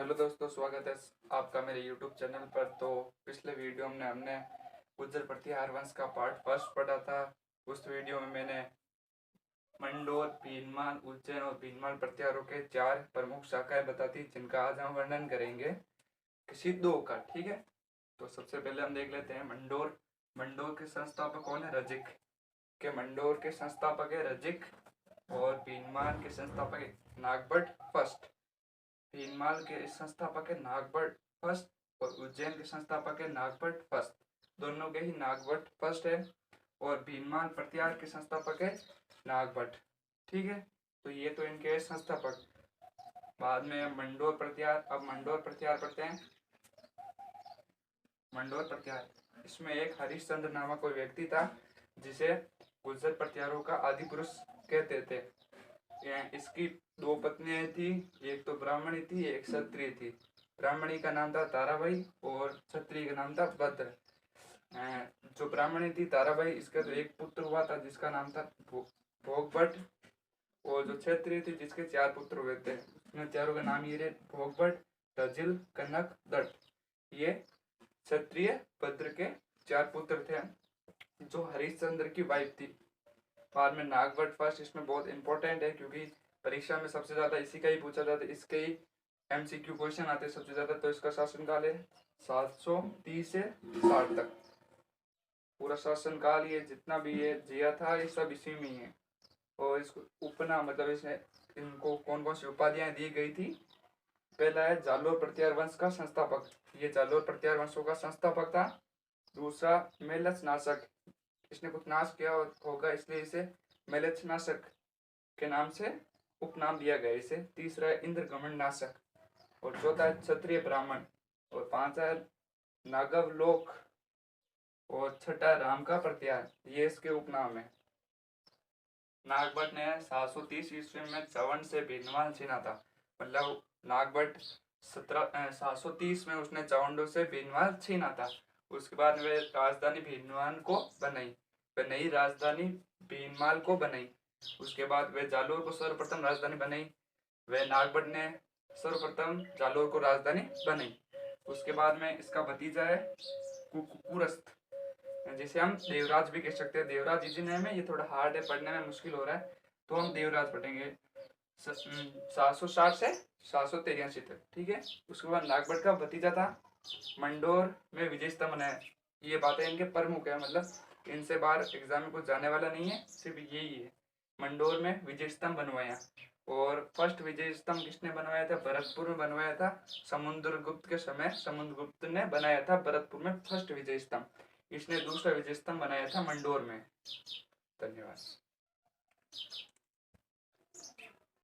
Hello दोस्तों, स्वागत है आपका मेरे YouTube चैनल पर। तो पिछले वीडियो में हमने गुर्जर प्रतिहार वंश का पार्ट फर्स्ट पढ़ा था। उस वीडियो में मैंने मंडोर, भीनमाल, उज्जैन और भीनमाल प्रतिहारों के 4 प्रमुख शाखाएं बताती, जिनका आज हम वर्णन करेंगे किसी दो का। ठीक है, तो सबसे पहले हम देख लेते हैं मंडोर। मंडोर के संस्थापक कौन है? रजिक। के मंडोर के संस्थापक है रजिक और भीनमाल के संस्थापक है नागभट्ट फर्स्ट। भीनमाल के संस्थापक है नागभट्ट फर्स्ट और उज्जैन के संस्थापक है नागभट्ट फर्स्ट। दोनों के ही नागभट्ट फर्स्ट है और भीनमाल प्रतिहार के संस्थापक है नागभट्ट। ठीक है, तो ये तो इनके संस्थापक। बाद में मंडोर प्रतिहार। अब मंडोर प्रतिहार पढ़ते हैं। मंडोर प्रतिहार, इसमें एक हरिश्चंद्र नामक कोई व्यक्ति था जिसे गुर्जर प्रतिहारों का आदि पुरुष कहते थे। इसकी 2 पत्नियां थी, एक तो ब्राह्मणी थी, एक क्षत्रिय थी। ब्राह्मणी का नाम था ताराबाई और क्षत्रिय का नाम था भद्र। जो ब्राह्मणी थी ताराबाई, इसका तो एक पुत्र हुआ था जिसका नाम था भोगभट। और जो क्षत्रिय थी जिसके 4 पुत्र हुए थे, उन चारों का नाम ये रहे: भोगभट, तजिल, कनक, दत्त। ये क्षत्रिय भद्र के 4 पुत्र थे जो हरिश्चंद्र की वाइफ थी। बाद में नागभट्ट फर्स्ट, इसमें बहुत इंपॉर्टेंट है क्योंकि परीक्षा में सबसे ज्यादा इसी का ही पूछा जाता है, इसके ही MCQ क्वेश्चन आते हैं सबसे ज्यादा। तो इसका शासनकाल है 730 से 60 तक। पूरा शासनकाल ये जितना भी ये जिया था ये सब इसी में ही है। और इसको उपना मतलब इसे इनको कौन कौन सी उपाधियां दी गई थी? पहला है जालोर प्रतिहार वंश का संस्थापक, ये जालोर प्रतिहार वंशों का संस्थापक था। दूसरा मेलच नाशक, इसने कुछ नाश किया होगा इसलिए इसे मेलच नाशक के नाम से उपनाम दिया गया इसे। तीसरा है इंद्रगमन नाशक और चौथा है क्षत्रिय ब्राह्मण और पांचवा है नागवलोक और छठा राम का प्रतिहार, ये इसके उपनाम है। नागभट्ट ने 730 ईस्वी में चवन से भीनमाल छीना था। मतलब नागभट्ट 730 में उसने चवंडों से भीनमाल छीना था। उसके बाद वे राजधानी भीनमाल को बनाई, वे नई राजधानी भीनमाल को बनाई। उसके बाद वे जालोर को सर्वप्रथम राजधानी बनाई। वे नागभट्ट ने सर्वप्रथम जालोर को राजधानी बनाई। उसके बाद में इसका भतीजा है कुकुरस्त, जिसे हम देवराज भी कह सकते हैं। देवराज इजी नेम है, ये थोड़ा हार्ड है, पढ़ने में मुश्किल हो रहा है, तो हम देवराज पढ़ेंगे 760 से 783 तक। ठीक है, उसके बाद नागभट्ट का भतीजा था मंडोर में विजय स्तंभ बनाया। ये बातें इनके प्रमुख है, मतलब इनसे बाहर एग्जाम में कुछ जाने वाला नहीं है, सिर्फ यही है। मंडोर में विजय स्तंभ बनवाया और फर्स्ट विजय स्तंभ किसने बनवाया था? भरतपुर में बनवाया था। समुद्रगुप्त के समय समुद्रगुप्त ने बनाया था भरतपुर में फर्स्ट विजय स्तंभ। इसने दूसरा विजय स्तंभ बनाया था मंडोर में। धन्यवाद।